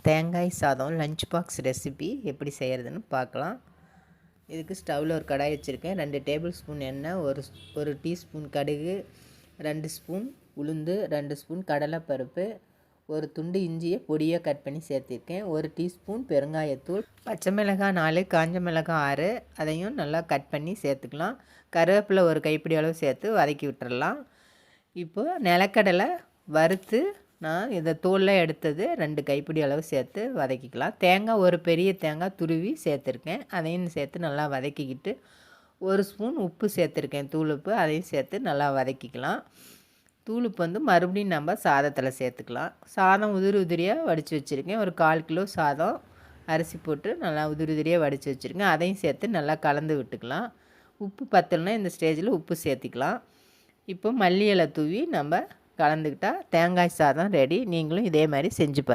தேங்காய் சாதம் lunch box recipe எப்படி செய்கிறதுன்னு பார்க்கலாம். இதுக்கு ஸ்டவ்வில் ஒரு கடாய் வச்சுருக்கேன். 2 டேபிள் ஸ்பூன் எண்ணெய், ஒரு டீஸ்பூன் கடுகு, 2 ஸ்பூன் உளுந்து, 2 ஸ்பூன் கடலைப்பருப்பு, ஒரு துண்டு இஞ்சியை பொடியாக கட் பண்ணி சேர்த்திருக்கேன், 1 டீஸ்பூன் பெருங்காயத்தூள், பச்சை மிளகாய் 4, காஞ்ச மிளகாய் 6, அதையும் நல்லா கட் பண்ணி சேர்த்துக்கலாம். கருவேப்பிலை ஒரு கைப்பிடி அளவு சேர்த்து வதக்கி விட்டுறலாம். இப்போது நிலக்கடலை வறுத்து நான் இதை தோலில் எடுத்தது 2 கைப்பிடி அளவு சேர்த்து வதக்கிக்கலாம். தேங்காய் ஒரு பெரிய தேங்காய் துருவி சேர்த்துருக்கேன், அதையும் சேர்த்து நல்லா வதக்கிக்கிட்டு 1 ஸ்பூன் உப்பு சேர்த்துருக்கேன், தூளுப்பு, அதையும் சேர்த்து நல்லா வதக்கிக்கலாம். தூளுப்பு மறுபடியும் நம்ம சாதத்தில் சேர்த்துக்கலாம். சாதம் உதிரி உதிரியாக வடித்து வச்சுருக்கேன். ஒரு 1/4 கிலோ சாதம் அரிசி போட்டு நல்லா உதிரி உதிரியாக வடித்து வச்சுருக்கேன், அதையும் சேர்த்து நல்லா கலந்து விட்டுக்கலாம். உப்பு பத்தலைன்னா இந்த ஸ்டேஜில் உப்பு சேர்த்திக்கலாம். இப்போ மல்லி இலை தூவி நம்ம கலந்துக்கிட்டால் தேங்காய் சாதம் ரெடி. நீங்களும் இதே மாதிரி செஞ்சு